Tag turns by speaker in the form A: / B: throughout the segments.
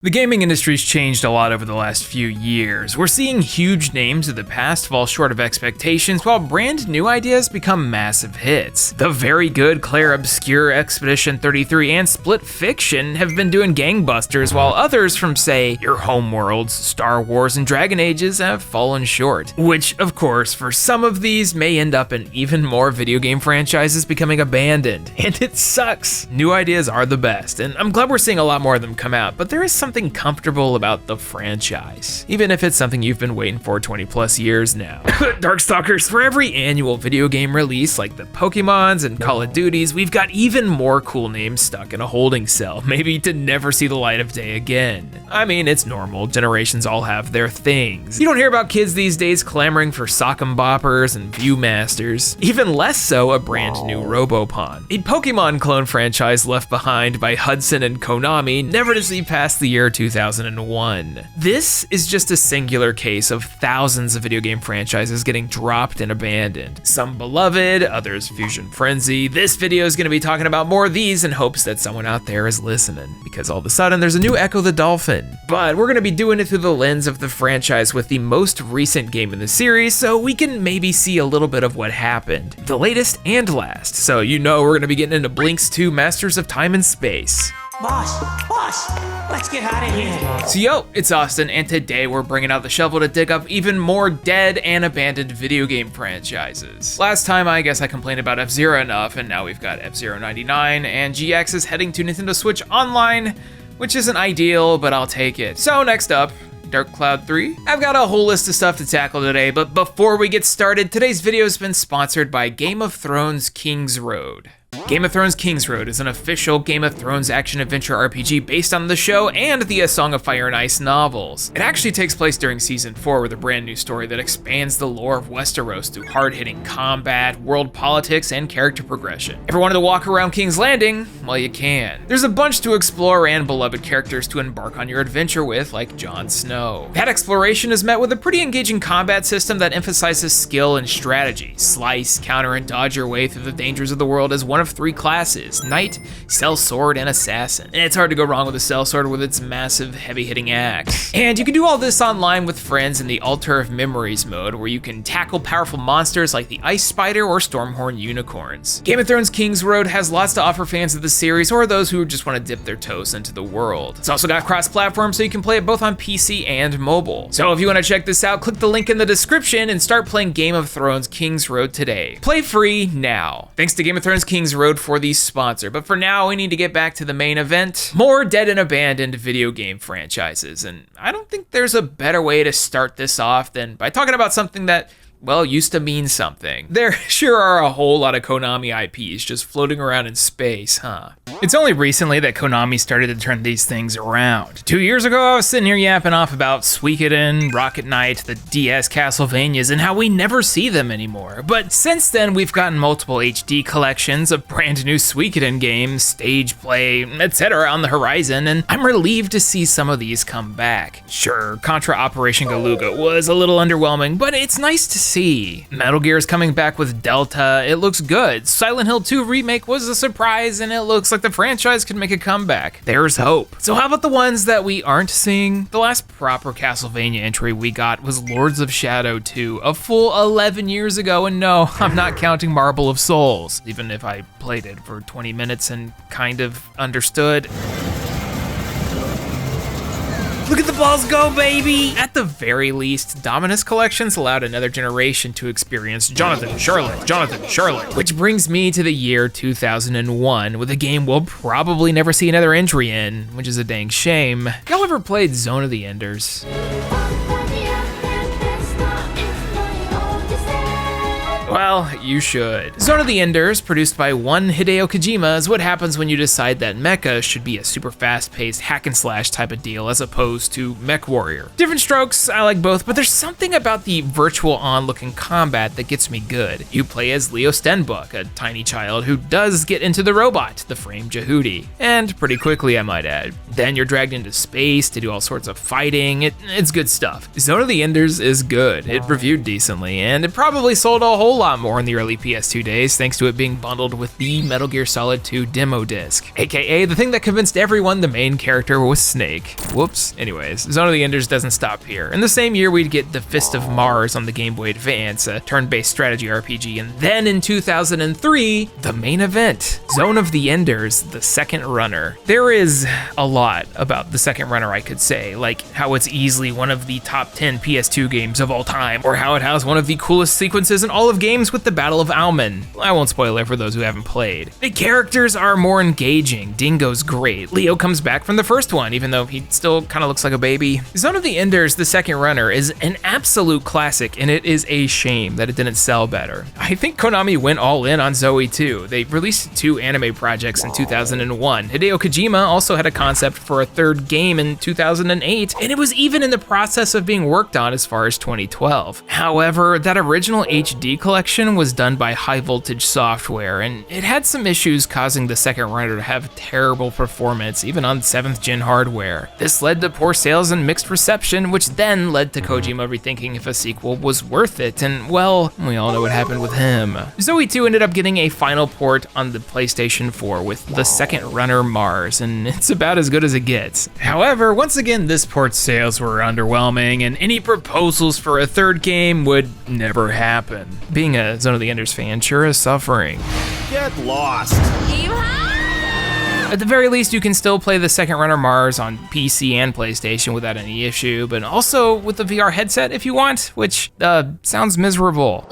A: The gaming industry's changed a lot over the last few years. We're seeing huge names of the past fall short of expectations, while brand new ideas become massive hits. The very good Claire Obscure, Expedition 33, and Split Fiction have been doing gangbusters, while others from, say, Your Homeworlds, Star Wars, and Dragon Ages have fallen short. Which, of course, for some of these may end up in even more video game franchises becoming abandoned. And it sucks. New ideas are the best, and I'm glad we're seeing a lot more of them come out, but there is something comfortable about the franchise, even if it's something you've been waiting for 20 plus years now. Darkstalkers, for every annual video game release like the Pokemons and Call of Duties, we've got even more cool names stuck in a holding cell, maybe to never see the light of day again. I mean, it's normal, generations all have their things. You don't hear about kids these days clamoring for sock'em boppers and Viewmasters, even less so a brand new Robopon, a Pokemon clone franchise left behind by Hudson and Konami, never to see past the year 2001. This is just a singular case of thousands of video game franchises getting dropped and abandoned. Some beloved, others fusion frenzy. This video is going to be talking about more of these in hopes that someone out there is listening, because all of a sudden there's a new Echo the Dolphin. But we're going to be doing it through the lens of the franchise with the most recent game in the series, so we can maybe see a little bit of what happened. The latest and last, so you know we're going to be getting into Blinx 2 Masters of Time and Space.
B: Boss, let's get out of here.
A: So yo, it's Austin, and today we're bringing out the shovel to dig up even more dead and abandoned video game franchises. Last time I guess I complained about F-Zero enough, and now we've got F-Zero 99, and GX is heading to Nintendo Switch Online, which isn't ideal, but I'll take it. So next up, Dark Cloud 3. I've got a whole list of stuff to tackle today, but before we get started, today's video has been sponsored by Game of Thrones King's Road. Game of Thrones King's Road is an official Game of Thrones action-adventure RPG based on the show and the A Song of Fire and Ice novels. It actually takes place during Season 4 with a brand new story that expands the lore of Westeros through hard-hitting combat, world politics, and character progression. Ever wanted to walk around King's Landing? Well, you can. There's a bunch to explore and beloved characters to embark on your adventure with, like Jon Snow. That exploration is met with a pretty engaging combat system that emphasizes skill and strategy. Slice, counter, and dodge your way through the dangers of the world as one of 3 classes: Knight, Sellsword, and Assassin. And it's hard to go wrong with a Sellsword with its massive, heavy-hitting axe. And you can do all this online with friends in the Altar of Memories mode, where you can tackle powerful monsters like the Ice Spider or Stormhorn unicorns. Game of Thrones King's Road has lots to offer fans of the series or those who just want to dip their toes into the world. It's also got cross-platform, so you can play it both on PC and mobile. So if you want to check this out, click the link in the description and start playing Game of Thrones King's Road today. Play free now. Thanks to Game of Thrones King's Road for the sponsor, but for now we need to get back to the main event. More dead and abandoned video game franchises, and I don't think there's a better way to start this off than by talking about something that, well, used to mean something. There sure are a whole lot of Konami IPs just floating around in space, huh? It's only recently that Konami started to turn these things around. 2 years ago, I was sitting here yapping off about Suikoden, Rocket Knight, the DS Castlevanias, and how we never see them anymore. But since then, we've gotten multiple HD collections of brand new Suikoden games, stage play, etc. on the horizon, and I'm relieved to see some of these come back. Sure, Contra Operation Galuga was a little underwhelming, but it's nice to see. Metal Gear is coming back with Delta. It looks good. Silent Hill 2 Remake was a surprise, and it looks like the franchise could make a comeback. There's hope. So how about the ones that we aren't seeing? The last proper Castlevania entry we got was Lords of Shadow 2, a full 11 years ago, and no, I'm not counting Marble of Souls, even if I played it for 20 minutes and kind of understood. Look at the balls go, baby! At the very least, Dominus Collections allowed another generation to experience Jonathan Charlotte. Which brings me to the year 2001, with a game we'll probably never see another entry in, which is a dang shame. Y'all ever played Zone of the Enders? Well, you should. Zone of the Enders, produced by one Hideo Kojima, is what happens when you decide that mecha should be a super fast-paced hack-and-slash type of deal as opposed to MechWarrior. Different strokes, I like both, but there's something about the virtual on-looking combat that gets me good. You play as Leo Stenbock, a tiny child who does get into the robot, the Frame Jehudi. And pretty quickly, I might add. Then you're dragged into space to do all sorts of fighting. It's good stuff. Zone of the Enders is good. It reviewed decently, and it probably sold a whole lot lot more in the early PS2 days, thanks to it being bundled with the Metal Gear Solid 2 demo disc, aka the thing that convinced everyone the main character was Snake. Whoops. Anyways, Zone of the Enders doesn't stop here. In the same year, we'd get The Fist of Mars on the Game Boy Advance, a turn-based strategy RPG, and then in 2003, the main event, Zone of the Enders, the Second Runner. There is a lot about the Second Runner I could say, like how it's easily one of the top 10 PS2 games of all time, or how it has one of the coolest sequences in all of games with the Battle of Alman. I won't spoil it for those who haven't played. The characters are more engaging. Dingo's great. Leo comes back from the first one, even though he still kind of looks like a baby. Zone of the Enders, the Second Runner, is an absolute classic, and it is a shame that it didn't sell better. I think Konami went all in on Zoe too. They released 2 anime projects in 2001. Hideo Kojima also had a concept for a third game in 2008, and it was even in the process of being worked on as far as 2012. However, that original HD collection was done by High Voltage Software, and it had some issues causing the Second Runner to have terrible performance, even on 7th gen hardware. This led to poor sales and mixed reception, which then led to Kojima rethinking if a sequel was worth it, and well, we all know what happened with him. Zoe 2 ended up getting a final port on the PlayStation 4 with the Second Runner Mars, and it's about as good as it gets. However, once again, this port's sales were underwhelming, and any proposals for a third game would never happen. Being a Zone of the Enders fan sure is suffering.
C: Get lost.
A: At the very least, you can still play the Second Runner Mars on PC and PlayStation without any issue, but also with the VR headset if you want, which sounds miserable.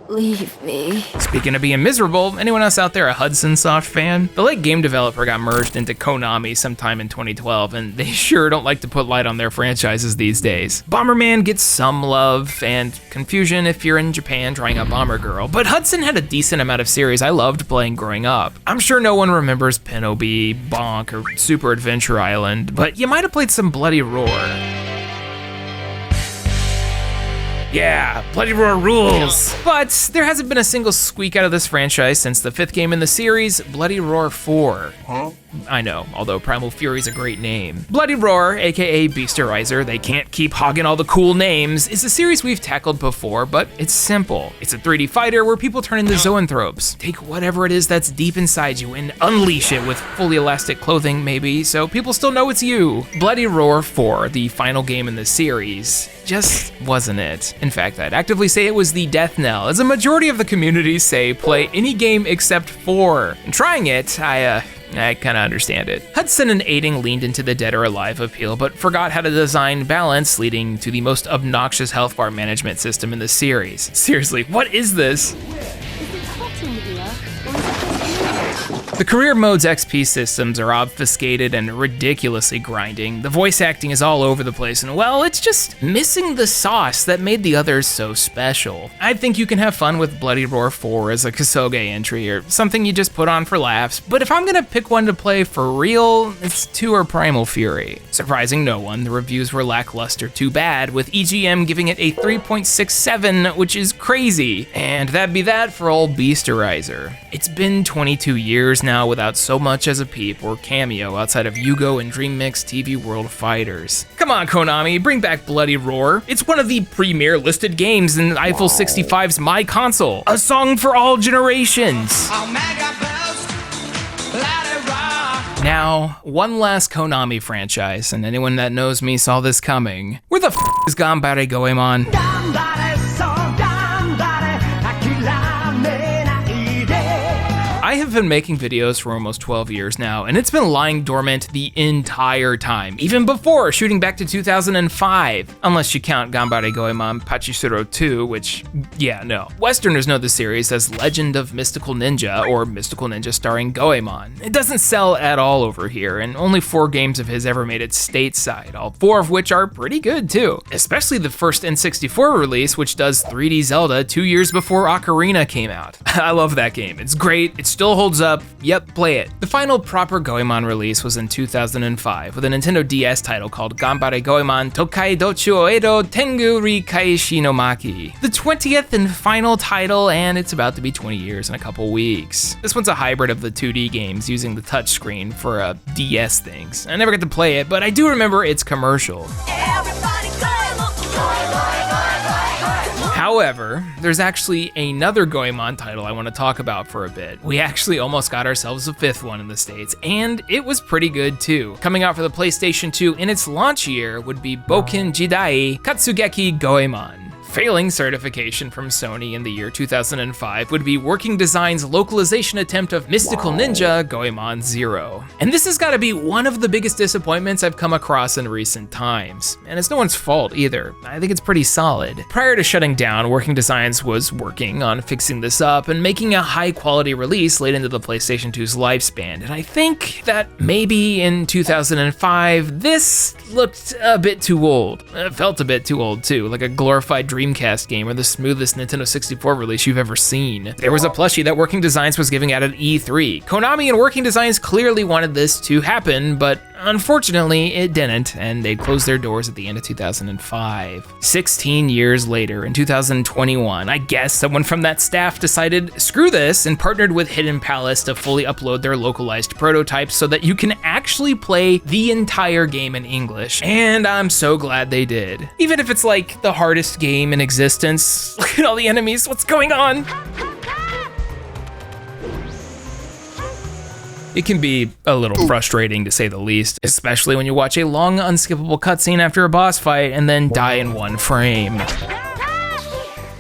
D: Leave me.
A: Speaking of being miserable, anyone else out there a Hudson Soft fan? The Lake game developer got merged into Konami sometime in 2012, and they sure don't like to put light on their franchises these days. Bomberman gets some love, and confusion if you're in Japan trying out Bomber Girl, but Hudson had a decent amount of series I loved playing growing up. I'm sure no one remembers Pinobi, Bonk, or Super Adventure Island, but you might have played some Bloody Roar. Yeah, Bloody Roar rules! But there hasn't been a single squeak out of this franchise since the 5th game in the series, Bloody Roar 4. Huh? I know, although Primal Fury's a great name. Bloody Roar, aka Beasterizer, they can't keep hogging all the cool names, is a series we've tackled before, but it's simple. It's a 3D fighter where people turn into zoanthropes. Take whatever it is that's deep inside you and unleash it with fully elastic clothing, maybe, so people still know it's you. Bloody Roar 4, the final game in the series, just wasn't it. In fact, I'd actively say it was the death knell, as a majority of the community say play any game except 4. And trying it, I kinda understand it. Hudson and Aiding leaned into the Dead or Alive appeal, but forgot how to design balance, leading to the most obnoxious health bar management system in the series. Seriously, what is this? The career mode's XP systems are obfuscated and ridiculously grinding. The voice acting is all over the place, and well, it's just missing the sauce that made the others so special. I think you can have fun with Bloody Roar 4 as a Kasuge entry, or something you just put on for laughs, but if I'm gonna pick one to play for real, it's 2 or Primal Fury. Surprising no one, the reviews were lackluster too bad, with EGM giving it a 3.67, which is crazy. And that'd be that for old Beasterizer. It's been 22 years now without so much as a peep or cameo outside of Yugo and Dream Mix TV World Fighters. Come on, Konami, bring back Bloody Roar. It's one of the premier listed games in Eiffel 65's My Console. A song for all generations. Now, one last Konami franchise, and anyone that knows me saw this coming. Where the f is Ganbare Goemon? I have been making videos for almost 12 years now, and it's been lying dormant the entire time, even before shooting back to 2005, unless you count Ganbare Goemon Pachisuro 2, which, yeah, no. Westerners know the series as Legend of Mystical Ninja, or Mystical Ninja starring Goemon. It doesn't sell at all over here, and only 4 games of his ever made it stateside, all 4 of which are pretty good too, especially the first N64 release, which does 3D Zelda 2 years before Ocarina came out. I love that game, it's great, it still holds up, yep, play it. The final proper Goemon release was in 2005 with a Nintendo DS title called Ganbare Goemon Tokai Dochu Oedo Tengu Ri Kaishi no Maki. The 20th and final title, and it's about to be 20 years in a couple weeks. This one's a hybrid of the 2D games using the touchscreen for DS things. I never got to play it, but I do remember its commercial. However, there's actually another Goemon title I want to talk about for a bit. We actually almost got ourselves a 5th one in the States, and it was pretty good too. Coming out for the PlayStation 2 in its launch year would be Boken Jidai Katsugeki Goemon. Failing certification from Sony in the year 2005 would be Working Design's localization attempt of Mystical Ninja Goemon 0. And this has got to be one of the biggest disappointments I've come across in recent times. And it's no one's fault either. I think it's pretty solid. Prior to shutting down, Working Designs was working on fixing this up and making a high quality release late into the PlayStation 2's lifespan. And I think that maybe in 2005, this looked a bit too old. It felt a bit too old too, like a glorified Dreamcast game or the smoothest Nintendo 64 release you've ever seen. There was a plushie that Working Designs was giving out at E3. Konami and Working Designs clearly wanted this to happen, but unfortunately it didn't, and they closed their doors at the end of 2005. 16 years later, in 2021, I guess someone from that staff decided, screw this, and partnered with Hidden Palace to fully upload their localized prototypes so that you can actually play the entire game in English. And I'm so glad they did. Even if it's like the hardest game in existence. Look at all the enemies, what's going on? It can be a little frustrating to say the least, especially when you watch a long, unskippable cutscene after a boss fight and then die in one frame.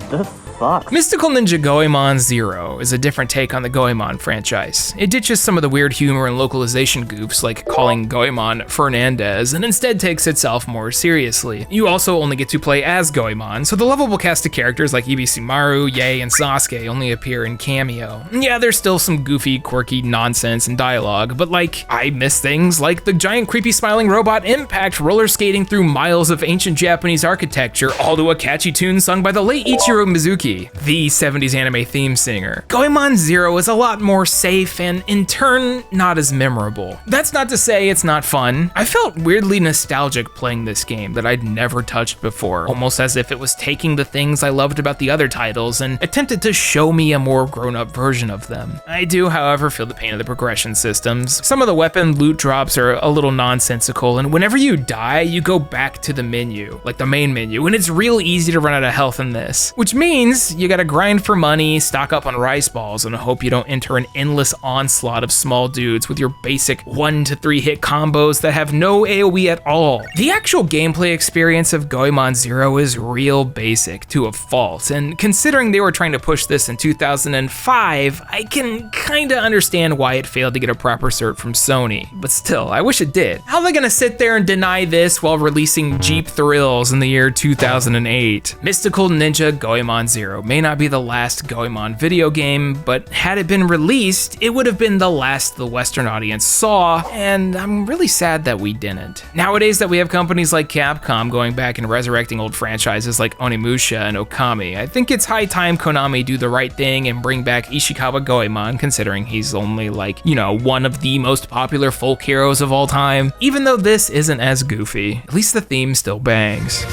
C: The fuck?
A: Mystical Ninja Goemon 0 is a different take on the Goemon franchise. It ditches some of the weird humor and localization goofs like calling Goemon Fernandez and instead takes itself more seriously. You also only get to play as Goemon, so the lovable cast of characters like Ibisumaru, Yae, and Sasuke only appear in cameo. Yeah, there's still some goofy, quirky nonsense and dialogue, but like, I miss things like the giant creepy smiling robot Impact roller skating through miles of ancient Japanese architecture, all to a catchy tune sung by the late Ichiro Mizuki, the 70s anime theme singer. Goemon 0 is a lot more safe and, in turn, not as memorable. That's not to say it's not fun. I felt weirdly nostalgic playing this game that I'd never touched before, almost as if it was taking the things I loved about the other titles and attempted to show me a more grown-up version of them. I do, however, feel the pain of the progression systems. Some of the weapon loot drops are a little nonsensical, and whenever you die, you go back to the menu, like the main menu, and it's real easy to run out of health in this, which means you gotta grind for money, stock up on rice balls, and hope you don't enter an endless onslaught of small dudes with your basic 1 to 3 hit combos that have no AoE at all. The actual gameplay experience of Goemon 0 is real basic to a fault, and considering they were trying to push this in 2005, I can kinda understand why it failed to get a proper cert from Sony. But still, I wish it did. How are they gonna sit there and deny this while releasing Jeep Thrills in the year 2008? Mystical Ninja Goemon 0 may not be the last Goemon video game, but had it been released, it would have been the last the Western audience saw, and I'm really sad that we didn't. Nowadays that we have companies like Capcom going back and resurrecting old franchises like Onimusha and Okami, I think it's high time Konami do the right thing and bring back Ishikawa Goemon, considering he's only like, you know, one of the most popular folk heroes of all time. Even though this isn't as goofy, at least the theme still bangs.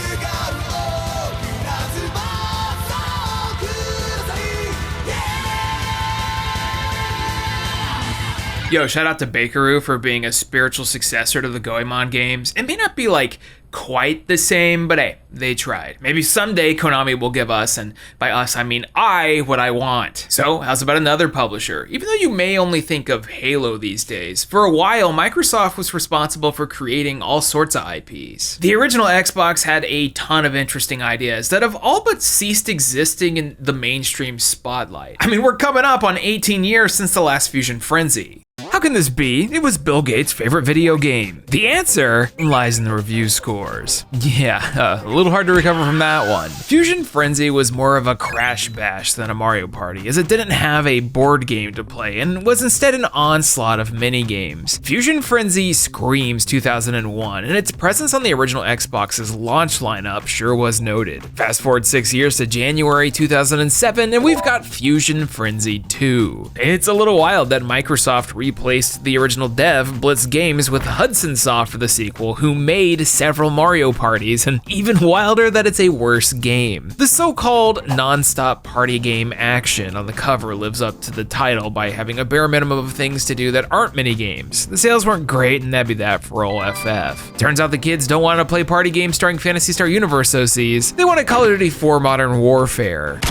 A: Yo, shout out to Bakeru for being a spiritual successor to the Goemon games. It may not be like quite the same, but hey, they tried. Maybe someday Konami will give us, and by us I mean I, what I want. So how's about another publisher? Even though you may only think of Halo these days, for a while Microsoft was responsible for creating all sorts of IPs. The original Xbox had a ton of interesting ideas that have all but ceased existing in the mainstream spotlight. I mean, we're coming up on 18 years since the last Fusion Frenzy. How can this be? It was Bill Gates' favorite video game. The answer lies in the review scores. Yeah, a little hard to recover from that one. Fusion Frenzy was more of a crash bash than a Mario Party, as it didn't have a board game to play and was instead an onslaught of mini games. Fusion Frenzy screams 2001, and its presence on the original Xbox's launch lineup sure was noted. Fast forward 6 years to January 2007, and we've got Fusion Frenzy 2. It's a little wild that Microsoft replayed replaced the original dev, Blitz Games, with Hudson Soft for the sequel, who made several Mario parties, and even wilder that it's a worse game. The so-called non-stop party game action on the cover lives up to the title by having a bare minimum of things to do that aren't minigames. The sales weren't great, and that'd be that for ol' FF. Turns out the kids don't want to play party games starring Phantasy Star Universe OCs, they want a Call of Duty 4 Modern Warfare.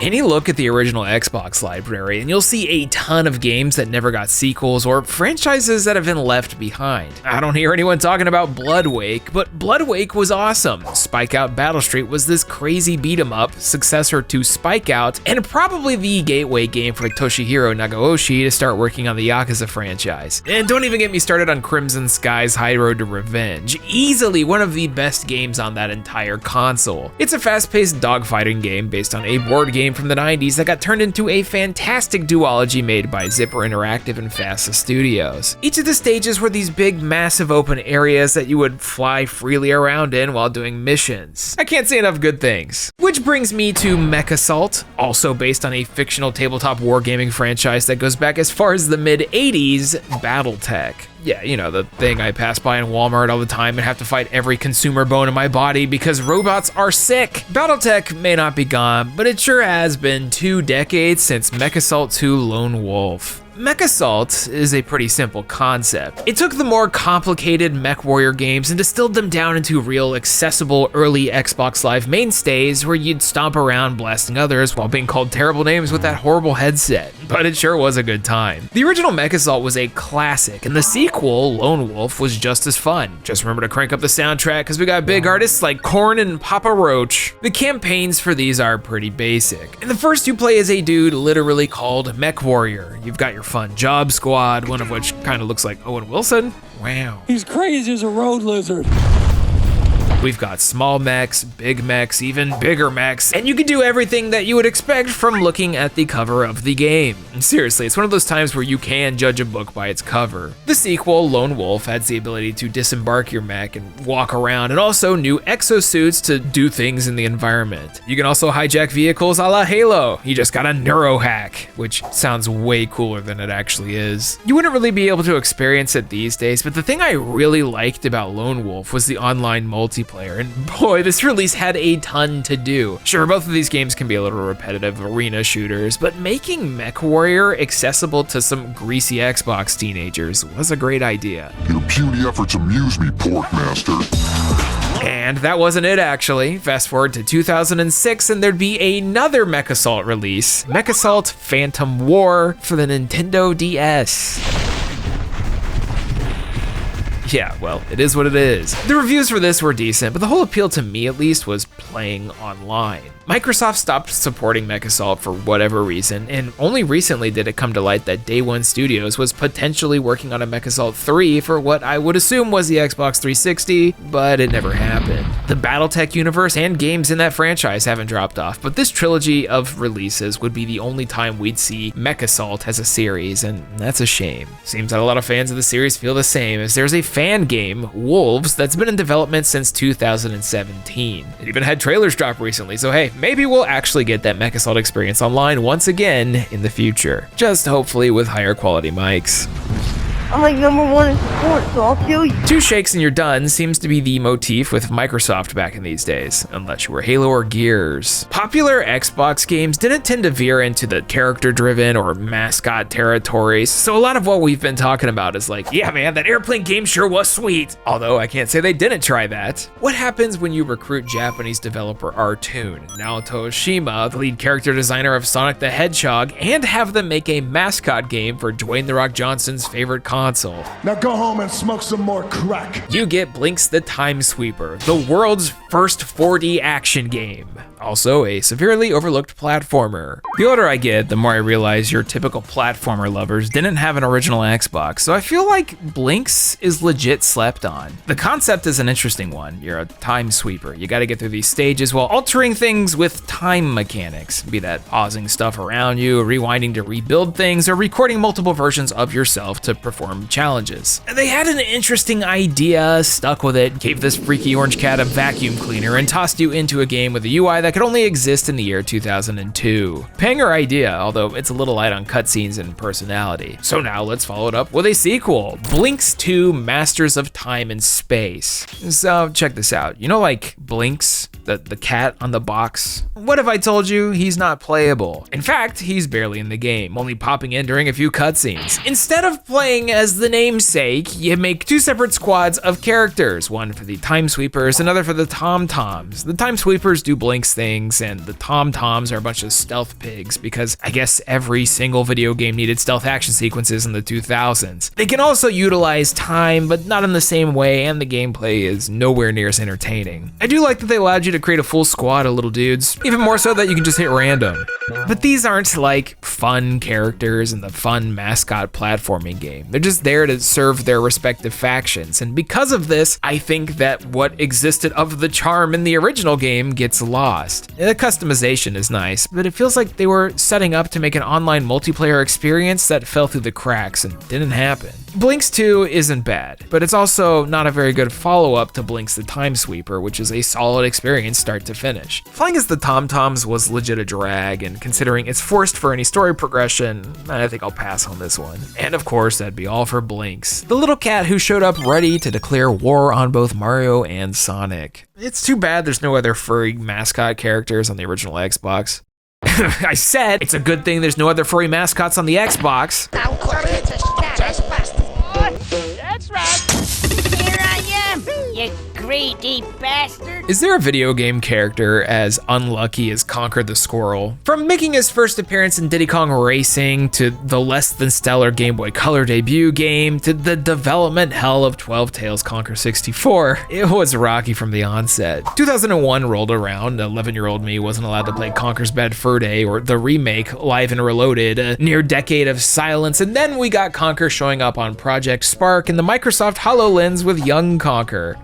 A: Any look at the original Xbox library and you'll see a ton of games that never got sequels or franchises that have been left behind. I don't hear anyone talking about Blood Wake, but Blood Wake was awesome. Spike Out Battle Street was this crazy beat 'em up, successor to Spike Out, and probably the gateway game for Toshihiro Nagaoshi to start working on the Yakuza franchise. And don't even get me started on Crimson Sky's High Road to Revenge, easily one of the best games on that entire console. It's a fast-paced dogfighting game based on a board game from the 90s that got turned into a fantastic duology made by Zipper Interactive and FASA Studios. Each of the stages were these big, massive open areas that you would fly freely around in while doing missions. I can't say enough good things. Which brings me to Mechassault, also based on a fictional tabletop wargaming franchise that goes back as far as the mid-80s, Battletech. Yeah, you know, the thing I pass by in Walmart all the time and have to fight every consumer bone in my body because robots are sick. Battletech may not be gone, but it sure has been 2 decades since Mechassault 2 Lone Wolf. Mechassault is a pretty simple concept. It took the more complicated MechWarrior games and distilled them down into real accessible early Xbox Live mainstays where you'd stomp around blasting others while being called terrible names with that horrible headset. But it sure was a good time. The original Mechassault was a classic, and the sequel, Lone Wolf, was just as fun. Just remember to crank up the soundtrack because we got big artists like Korn and Papa Roach. The campaigns for these are pretty basic. In the first, you play as a dude literally called MechWarrior. You've got your fun job squad, one of which kind of looks like Owen Wilson. Wow.
E: He's crazy as a road lizard.
A: We've got small mechs, big mechs, even bigger mechs, and you can do everything that you would expect from looking at the cover of the game. And seriously, it's one of those times where you can judge a book by its cover. The sequel, Lone Wolf, has the ability to disembark your mech and walk around, and also new exosuits to do things in the environment. You can also hijack vehicles a la Halo. You just got a neurohack, which sounds way cooler than it actually is. You wouldn't really be able to experience it these days, but the thing I really liked about Lone Wolf was the online multiplayer. And boy, this release had a ton to do. Sure, both of these games can be a little repetitive arena shooters, but making MechWarrior accessible to some greasy Xbox teenagers was a great idea.
F: Your puny efforts amuse me, Porkmaster.
A: And that wasn't it, actually. Fast forward to 2006 and there'd be another Mechassault release, Mechassault Phantom War for the Nintendo DS. Yeah, well, it is what it is. The reviews for this were decent, but the whole appeal to me at least was playing online. Microsoft stopped supporting Mechassault for whatever reason, and only recently did it come to light that Day One Studios was potentially working on a Mechassault 3 for what I would assume was the Xbox 360, but it never happened. The Battletech universe and games in that franchise haven't dropped off, but this trilogy of releases would be the only time we'd see Mechassault as a series, and that's a shame. Seems that a lot of fans of the series feel the same, as there's a fan game, Wolves, that's been in development since 2017. It even had trailers drop recently, so hey, maybe we'll actually get that Mechassault experience online once again in the future. Just hopefully with higher quality mics.
C: I'm like #1 in sports, so I'll kill you.
A: 2 shakes and you're done seems to be the motif with Microsoft back in these days, unless you were Halo or Gears. Popular Xbox games didn't tend to veer into the character-driven or mascot territories, so a lot of what we've been talking about is like, yeah man, that airplane game sure was sweet. Although I can't say they didn't try that. What happens when you recruit Japanese developer Artoon, Naoto Oshima, the lead character designer of Sonic the Hedgehog, and have them make a mascot game for Dwayne "The Rock" Johnson's favorite console?
G: Now go home and smoke some more crack.
A: You get Blinx the Time Sweeper, the world's first 4D action game. Also a severely overlooked platformer. The older I get, the more I realize your typical platformer lovers didn't have an original Xbox, so I feel like Blinx is legit slept on. The concept is an interesting one. You're a time sweeper. You gotta get through these stages while altering things with time mechanics, be that pausing stuff around you, rewinding to rebuild things, or recording multiple versions of yourself to perform challenges. They had an interesting idea, stuck with it, gave this freaky orange cat a vacuum cleaner, and tossed you into a game with a UI that that could only exist in the year 2002. Banger idea, although it's a little light on cutscenes and personality. So now let's follow it up with a sequel, Blinx 2 Masters of Time and Space. So check this out. You know, like Blinx, the cat on the box? What if I told you he's not playable? In fact, he's barely in the game, only popping in during a few cutscenes. Instead of playing as the namesake, you make two separate squads of characters, one for the Time Sweepers, another for the Tom Toms. The Time Sweepers do Blinx things, and the Tom Toms are a bunch of stealth pigs, because I guess every single video game needed stealth action sequences in the 2000s. They can also utilize time, but not in the same way, and the gameplay is nowhere near as entertaining. I do like that they allowed you to create a full squad of little dudes, even more so that you can just hit random. But these aren't like fun characters in the fun mascot platforming game. They're just there to serve their respective factions, and because of this, I think that what existed of the charm in the original game gets lost. The customization is nice, but it feels like they were setting up to make an online multiplayer experience that fell through the cracks and didn't happen. Blinx 2 isn't bad, but it's also not a very good follow-up to Blinx the Time Sweeper, which is a solid experience start to finish. Flying as the Tom Toms was legit a drag, and considering it's forced for any story progression, I think I'll pass on this one. And of course, that'd be all for Blinx, the little cat who showed up ready to declare war on both Mario and Sonic. It's too bad there's no other furry mascot characters on the original Xbox. I said it's a good thing there's no other furry mascots on the Xbox.
B: That's right. Here I am, you greedy bastard.
A: Is there a video game character as unlucky as Conker the Squirrel? From making his first appearance in Diddy Kong Racing, to the less than stellar Game Boy Color debut game, to the development hell of 12 Tales Conker 64, it was rocky from the onset. 2001 rolled around, 11-year-old me wasn't allowed to play Conker's Bad Fur Day or the remake Live and Reloaded, a near decade of silence, and then we got Conker showing up on Project Spark and the Microsoft HoloLens with young Conker.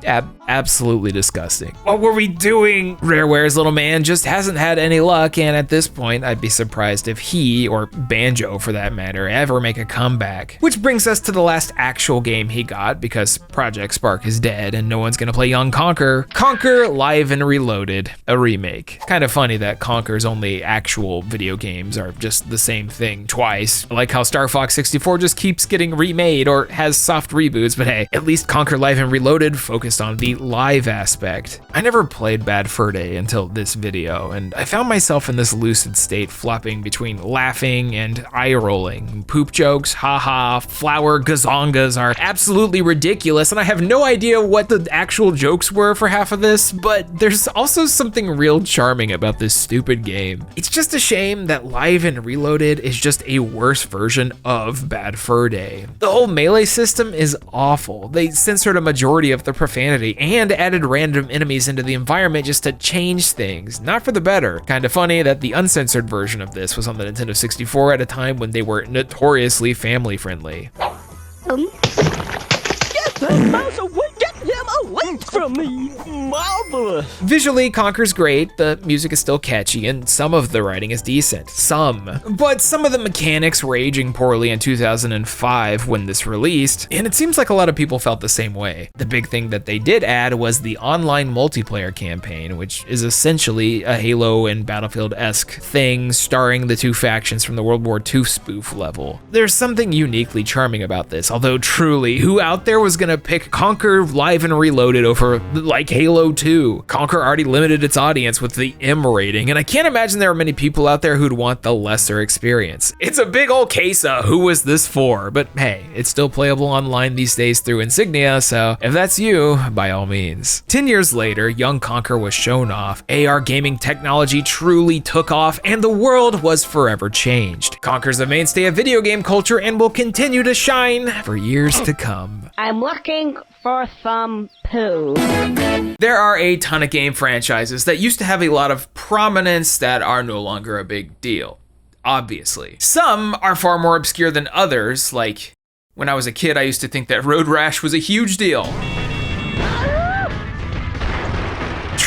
A: Absolutely disgusting. What were we doing? Rareware's little man just hasn't had any luck, and at this point, I'd be surprised if he, or Banjo for that matter, ever make a comeback. Which brings us to the last actual game he got, because Project Spark is dead and no one's gonna play young Conker. Conker Live and Reloaded, a remake. Kind of funny that Conker's only actual video games are just the same thing twice. I like how Star Fox 64 just keeps getting remade or has soft reboots, but hey, at least Conker Live and Reloaded focused on the live aspect. I never played Bad Fur Day until this video, and I found myself in this lucid state flopping between laughing and eye-rolling. Poop jokes, haha, flower gazongas are absolutely ridiculous, and I have no idea what the actual jokes were for half of this, but there's also something real charming about this stupid game. It's just a shame that Live and Reloaded is just a worse version of Bad Fur Day. The whole melee system is awful. They censored a majority of the profanity and added random enemies into the environment just to change things, not for the better. Kind of funny that the uncensored version of this was on the Nintendo 64 at a time when they were notoriously family friendly.
B: Get that mouse away! Get him away from me! Marvelous!
A: Visually, Conker's great, the music is still catchy, and some of the writing is decent. But some of the mechanics were aging poorly in 2005 when this released, and it seems like a lot of people felt the same way. The big thing that they did add was the online multiplayer campaign, which is essentially a Halo and Battlefield-esque thing starring the two factions from the World War II spoof level. There's something uniquely charming about this, although truly, who out there was gonna pick Conker Live and Reloaded over like Halo 2? Conker already limited its audience with the M rating, and I can't imagine there are many people out there who'd want the lesser experience. It's a big old case of who was this for, but hey, it's still playable online these days through Insignia, so if that's you, by all means. 10 years later, young Conker was shown off, AR gaming technology truly took off, and the world was forever changed. Conker's a mainstay of video game culture and will continue to shine for years to come.
B: I'm looking for some poo.
A: There are a ton of game franchises that used to have a lot of prominence that are no longer a big deal, obviously. Some are far more obscure than others, like when I was a kid I used to think that Road Rash was a huge deal.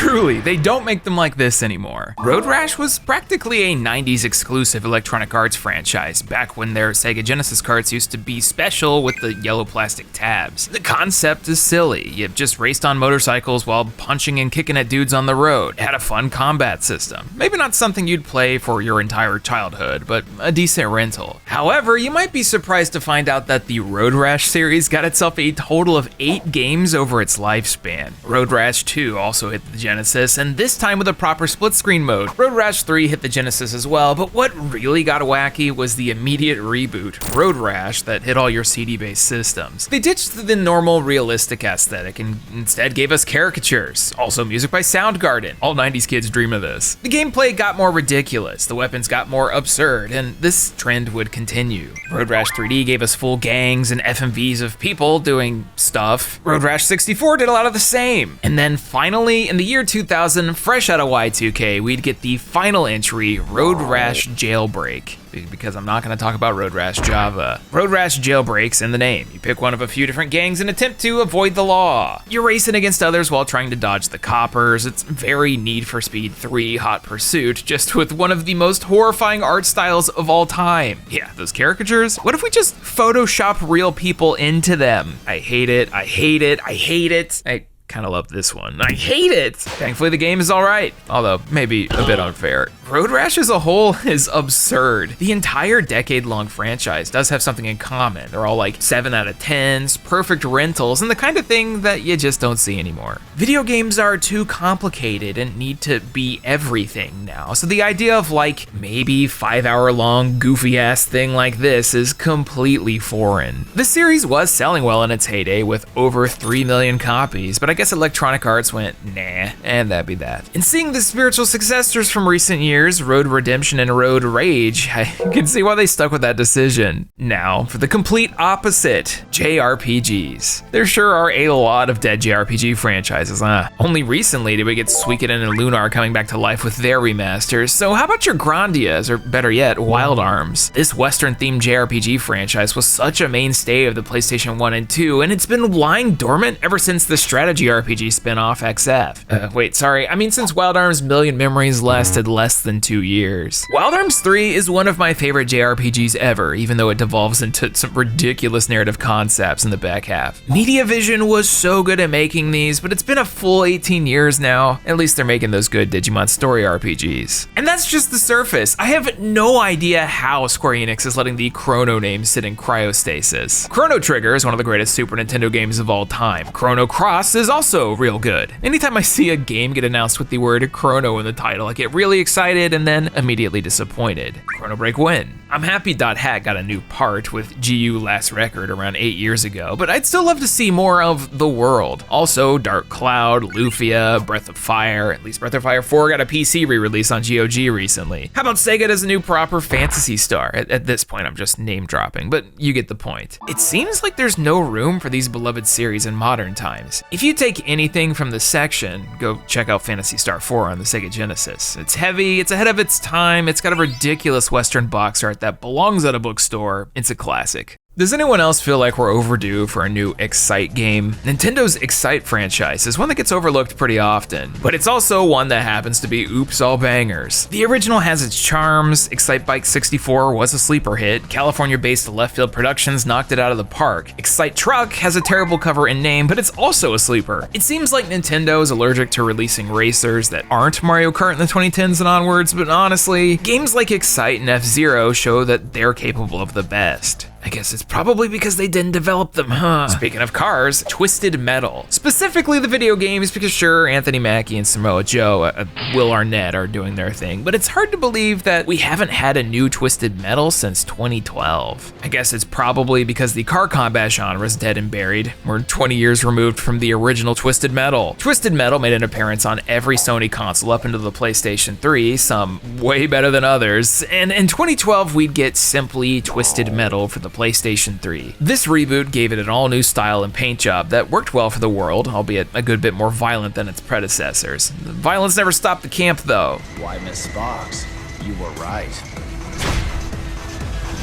A: Truly, they don't make them like this anymore. Road Rash was practically a 90s exclusive Electronic Arts franchise, back when their Sega Genesis carts used to be special with the yellow plastic tabs. The concept is silly. You just raced on motorcycles while punching and kicking at dudes on the road. It had a fun combat system. Maybe not something you'd play for your entire childhood, but a decent rental. However, you might be surprised to find out that the Road Rash series got itself a total of 8 games over its lifespan. Road Rash 2 also hit the Genesis, and this time with a proper split screen mode. Road Rash 3 hit the Genesis as well, but what really got wacky was the immediate reboot, Road Rash, that hit all your CD-based systems. They ditched the normal realistic aesthetic and instead gave us caricatures. Also music by Soundgarden. All 90s kids dream of this. The gameplay got more ridiculous, the weapons got more absurd, and this trend would continue. Road Rash 3D gave us full gangs and FMVs of people doing stuff. Road Rash 64 did a lot of the same. And then finally, in the year 2000, fresh out of Y2K, we'd get the final entry, Road Rash Jailbreak. Because I'm not going to talk about Road Rash Java. Road Rash Jailbreak's in the name. You pick one of a few different gangs and attempt to avoid the law. You're racing against others while trying to dodge the coppers. It's very Need for Speed 3 Hot Pursuit, just with one of the most horrifying art styles of all time. Yeah, those caricatures? What if we just Photoshop real people into them? I hate it, I hate it, I hate it. I kind of love this one. I hate it! Thankfully the game is alright, although maybe a bit unfair. Road Rash as a whole is absurd. The entire decade-long franchise does have something in common. They're all like 7 out of 10s, perfect rentals, and the kind of thing that you just don't see anymore. Video games are too complicated and need to be everything now, so the idea of like maybe 5-hour-long goofy-ass thing like this is completely foreign. The series was selling well in its heyday with over 3 million copies, but I guess Electronic Arts went, nah, and that'd be that. And seeing the spiritual successors from recent years, Road Redemption and Road Rage, I can see why they stuck with that decision. Now, for the complete opposite, JRPGs. There sure are a lot of dead JRPG franchises, huh? Only recently did we get Suikoden and Lunar coming back to life with their remasters, so how about your Grandias, or better yet, Wild Arms? This Western-themed JRPG franchise was such a mainstay of the PlayStation 1 and 2, and it's been lying dormant ever since the strategy RPG spin-off XF. Wait, sorry, I mean since Wild Arms Million Memories lasted less than 2 years. Wild Arms 3 is one of my favorite JRPGs ever, even though it devolves into some ridiculous narrative concepts in the back half. Mediavision was so good at making these, but it's been a full 18 years now. At least they're making those good Digimon story RPGs. And that's just the surface. I have no idea how Square Enix is letting the Chrono name sit in cryostasis. Chrono Trigger is one of the greatest Super Nintendo games of all time. Chrono Cross is also real good. Anytime I see a game get announced with the word Chrono in the title, I get really excited and then immediately disappointed. Chrono Break win. I'm happy Hat got a new part with GU Last Record around 8 years ago, but I'd still love to see more of the world. Also, Dark Cloud, Lufia, Breath of Fire, at least Breath of Fire 4 got a PC re-release on GOG recently. How about Sega does a new proper Phantasy Star? At this point, I'm just name dropping, but you get the point. It seems like there's no room for these beloved series in modern times. If you take anything from this section, go check out Phantasy Star 4 on the Sega Genesis. It's heavy, it's ahead of its time, it's got a ridiculous Western box art that belongs at a bookstore. It's a classic. Does anyone else feel like we're overdue for a new Excite game? Nintendo's Excite franchise is one that gets overlooked pretty often, but it's also one that happens to be oops all bangers. The original has its charms, Excite Bike 64 was a sleeper hit, California-based Left Field Productions knocked it out of the park. Excite Truck has a terrible cover and name, but it's also a sleeper. It seems like Nintendo is allergic to releasing racers that aren't Mario Kart in the 2010s and onwards, but honestly, games like Excite and F-Zero show that they're capable of the best. I guess it's probably because they didn't develop them, huh? Speaking of cars, Twisted Metal. Specifically the video games, because sure, Anthony Mackie and Samoa Joe, Will Arnett are doing their thing, but it's hard to believe that we haven't had a new Twisted Metal since 2012. I guess it's probably because the car combat genre is dead and buried. We're 20 years removed from the original Twisted Metal. Twisted Metal made an appearance on every Sony console up into the PlayStation 3, some way better than others, and in 2012 we'd get simply Twisted Metal for the PlayStation 3. This reboot gave it an all-new style and paint job that worked well for the world, albeit a good bit more violent than its predecessors. The violence never stopped the camp, though.
H: Why, Miss Fox, you were right.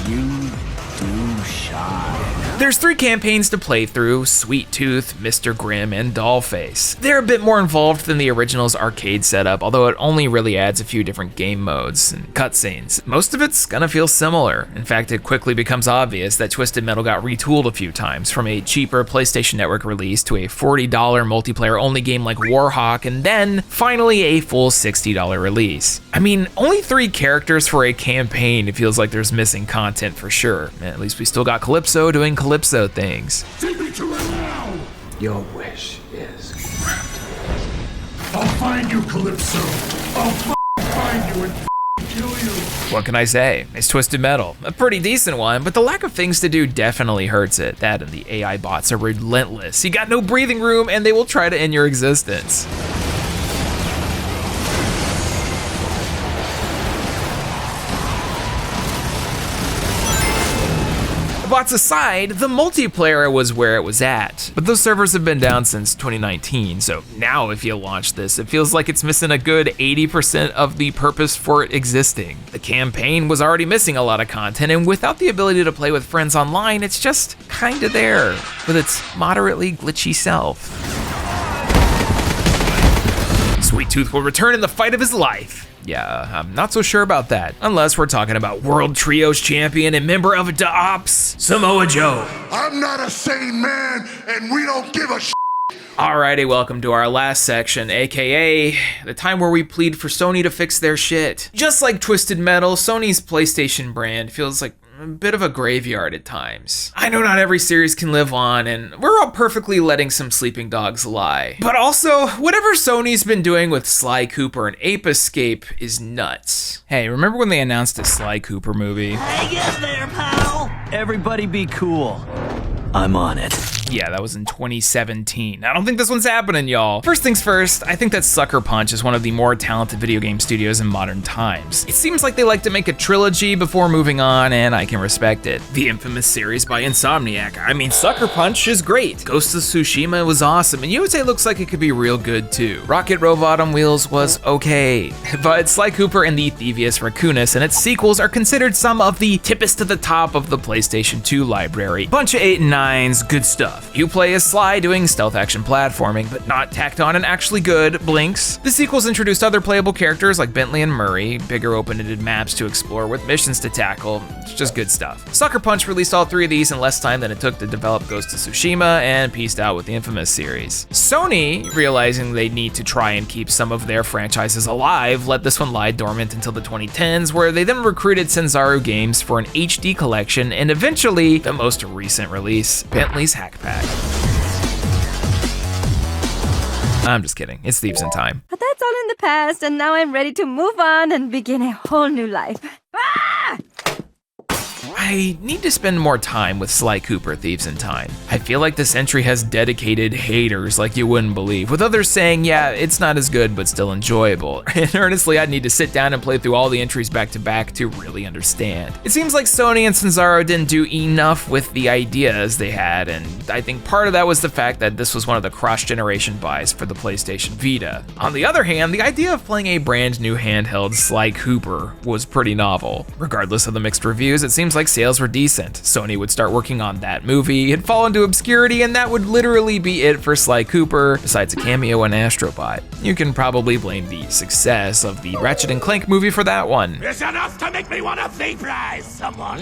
H: You do shine.
A: There's 3 campaigns to play through: Sweet Tooth, Mr. Grimm, and Dollface. They're a bit more involved than the original's arcade setup, although it only really adds a few different game modes and cutscenes. Most of it's gonna feel similar. In fact, it quickly becomes obvious that Twisted Metal got retooled a few times, from a cheaper PlayStation Network release to a $40 multiplayer-only game like Warhawk, and then finally a full $60 release. I mean, only 3 characters for a campaign, it feels like there's missing content for sure. At least we still got Calypso doing Calypso things.
G: Take me to it now!
H: Your wish is granted.
G: I'll find you, Calypso! I'll find you and kill you!
A: What can I say? It's Twisted Metal. A pretty decent one, but the lack of things to do definitely hurts it. That and the AI bots are relentless. You got no breathing room and they will try to end your existence. Bots aside, the multiplayer was where it was at, but those servers have been down since 2019, so now if you launch this, it feels like it's missing a good 80% of the purpose for it existing. The campaign was already missing a lot of content, and without the ability to play with friends online, it's just kinda there, with its moderately glitchy self. Sweet Tooth will return in the fight of his life. Yeah, I'm not so sure about that, unless we're talking about World Trios champion and member of the Ops, Samoa Joe.
F: I'm not a sane man, and we don't give a
A: Alrighty, welcome to our last section, aka the time where we plead for Sony to fix their shit. Just like Twisted Metal, Sony's PlayStation brand feels like a bit of a graveyard at times. I know not every series can live on, and we're all perfectly letting some sleeping dogs lie. But also, whatever Sony's been doing with Sly Cooper and Ape Escape is nuts. Hey, remember when they announced a Sly Cooper movie?
B: Hang in there, pal.
H: Everybody be cool. I'm on it.
A: Yeah, that was in 2017. I don't think this one's happening, y'all. First things first, I think that Sucker Punch is one of the more talented video game studios in modern times. It seems like they like to make a trilogy before moving on, and I can respect it. The infamous series by Insomniac. I mean, Sucker Punch is great. Ghost of Tsushima was awesome, and Yotei looks like it could be real good too. Rocket Robot on Wheels was okay, but Sly Cooper and the Thievius Raccoonus and its sequels are considered some of the tippest to the top of the PlayStation 2 library. Bunch of 8 and 9s, good stuff. You play as Sly doing stealth action platforming, but not tacked on and actually good, Blinx. The sequels introduced other playable characters like Bentley and Murray, bigger open-ended maps to explore with missions to tackle. It's just good stuff. Sucker Punch released all 3 of these in less time than it took to develop Ghost of Tsushima and pieced out with the infamous series. Sony, realizing they need to try and keep some of their franchises alive, let this one lie dormant until the 2010s, where they then recruited Sanzaru Games for an HD collection and eventually the most recent release, Bentley's Hack Pack. I'm just kidding, it's Thieves in Time.
D: But that's all in the past, and now I'm ready to move on and begin a whole new life. Ah!
A: I need to spend more time with Sly Cooper Thieves in Time. I feel like this entry has dedicated haters like you wouldn't believe, with others saying, yeah, it's not as good but still enjoyable. And honestly, I'd need to sit down and play through all the entries back to back to really understand. It seems like Sony and Sanzaru didn't do enough with the ideas they had, and I think part of that was the fact that this was one of the cross-generation buys for the PlayStation Vita. On the other hand, the idea of playing a brand new handheld Sly Cooper was pretty novel. Regardless of the mixed reviews, it seems like sales were decent. Sony would start working on that movie, it'd fall into obscurity, and that would literally be it for Sly Cooper, besides a cameo in Astrobot. You can probably blame the success of the Ratchet & Clank movie for that one.
B: It's enough to make me want to vaporize someone.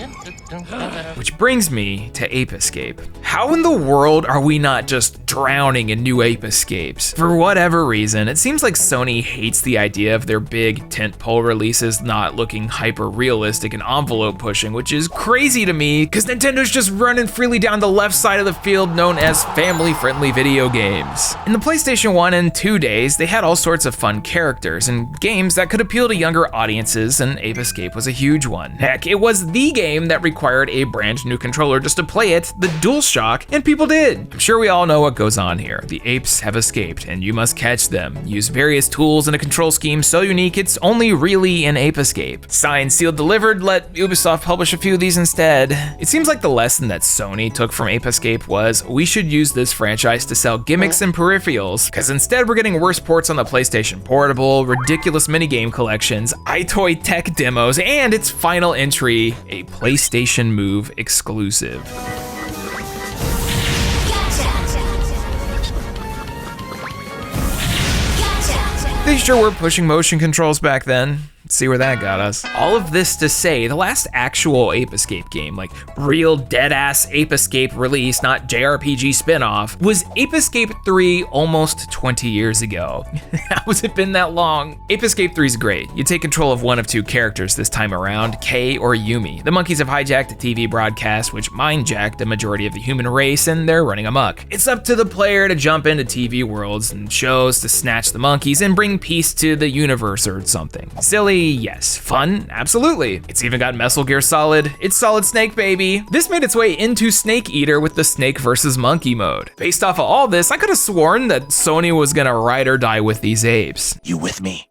A: Which brings me to Ape Escape. How in the world are we not just drowning in new Ape Escapes? For whatever reason, it seems like Sony hates the idea of their big tentpole releases not looking hyper-realistic and envelope pushing, which is crazy to me, because Nintendo's just running freely down the left side of the field known as family-friendly video games. In the PlayStation 1 and 2 days, they had all sorts of fun characters and games that could appeal to younger audiences, and Ape Escape was a huge one. Heck, it was the game that required a brand new controller just to play it, the DualShock, and people did. I'm sure we all know what goes on here. The apes have escaped, and you must catch them. Use various tools and a control scheme so unique it's only really an Ape Escape. Signed, sealed, delivered, let Ubisoft publish a few of these instead. It seems like the lesson that Sony took from Ape Escape was, we should use this franchise to sell gimmicks and peripherals, because instead we're getting worse ports on the PlayStation Portable, ridiculous minigame collections, iToy tech demos, and its final entry, a PlayStation Move exclusive. They sure were pushing motion controls back then. See where that got us. All of this to say, the last actual Ape Escape game, like real dead-ass Ape Escape release, not JRPG spin-off, was Ape Escape 3 almost 20 years ago. How has it been that long? Ape Escape 3 is great. You take control of one of two characters this time around, Kay or Yumi. The monkeys have hijacked a TV broadcast, which mind-jacked the majority of the human race, and they're running amok. It's up to the player to jump into TV worlds and shows to snatch the monkeys and bring peace to the universe or something. Silly, yes. Fun, absolutely. It's even got Metal Gear Solid. It's Solid Snake, baby. This made its way into Snake Eater with the snake versus monkey mode. Based off of all this, I could have sworn that Sony was gonna ride or die with these apes.
I: You with me?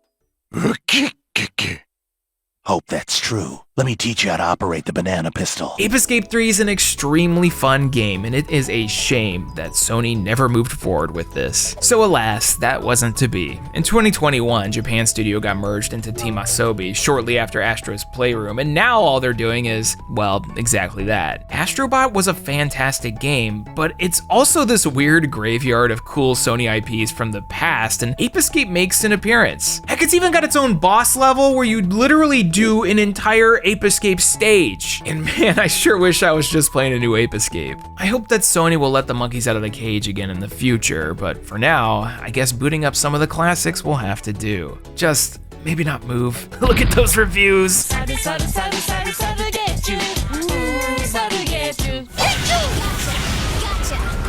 I: Hope that's true. Let me teach you how to operate the banana pistol.
A: Ape Escape 3 is an extremely fun game, and it is a shame that Sony never moved forward with this. So alas, that wasn't to be. In 2021, Japan Studio got merged into Team Asobi shortly after Astro's Playroom, and now all they're doing is, well, exactly that. Astrobot was a fantastic game, but it's also this weird graveyard of cool Sony IPs from the past, and Ape Escape makes an appearance. Heck, it's even got its own boss level where you literally do an entire Ape Escape stage. And man, I sure wish I was just playing a new Ape Escape. I hope that Sony will let the monkeys out of the cage again in the future, but for now, I guess booting up some of the classics will have to do. Just maybe not move. Look at those reviews.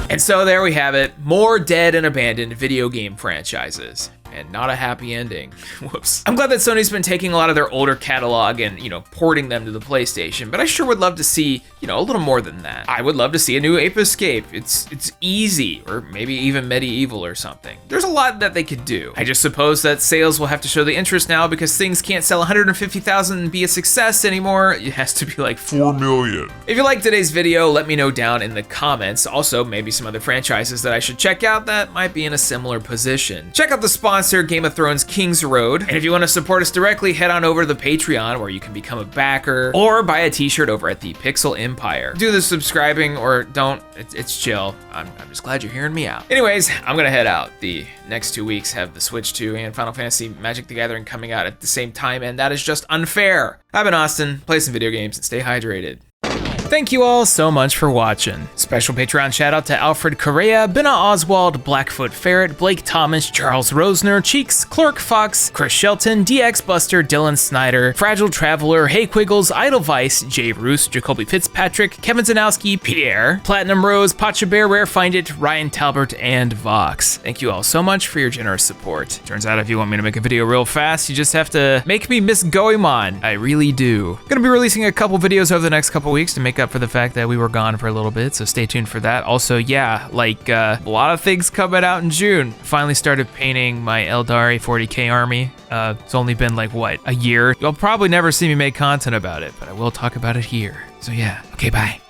A: And so there we have it, more dead and abandoned video game franchises. And not a happy ending. Whoops. I'm glad that Sony's been taking a lot of their older catalog and, porting them to the PlayStation, but I sure would love to see, a little more than that. I would love to see a new Ape Escape. It's easy, or maybe even medieval or something. There's a lot that they could do. I just suppose that sales will have to show the interest now because things can't sell 150,000 and be a success anymore. It has to be like 4 million. If you liked today's video, let me know down in the comments. Also, maybe some other franchises that I should check out that might be in a similar position. Check out the sponsor, Game of Thrones King's Road. And if you want to support us directly, head on over to the Patreon where you can become a backer or buy a t-shirt over at the Pixel Empire. Do the subscribing or don't, it's chill. I'm just glad you're hearing me out. Anyways, I'm gonna head out. The next 2 weeks have the Switch 2 and Final Fantasy Magic the Gathering coming out at the same time, and that is just unfair. I've been Austin, play some video games and stay hydrated. Thank you all so much for watching. Special Patreon shout out to Alfred Correa, Benna Oswald, Blackfoot Ferret, Blake Thomas, Charles Rosner, Cheeks, Clerk Fox, Chris Shelton, DX Buster, Dylan Snyder, Fragile Traveler, Hey Quiggles, Idlevice, Jay Roos, Jacoby Fitzpatrick, Kevin Zanowski, Pierre, Platinum Rose, Pacha Bear, Rare Find It, Ryan Talbert, and Vox. Thank you all so much for your generous support. Turns out if you want me to make a video real fast, you just have to make me miss Goemon. I really do. Gonna be releasing a couple videos over the next couple weeks to make up for the fact that we were gone for a little bit, so stay tuned for that. Also, yeah, a lot of things coming out in June. Finally started painting my Eldari 40k army. It's only been a year. You'll probably never see me make content about it, but I will talk about it here. So yeah, okay, bye.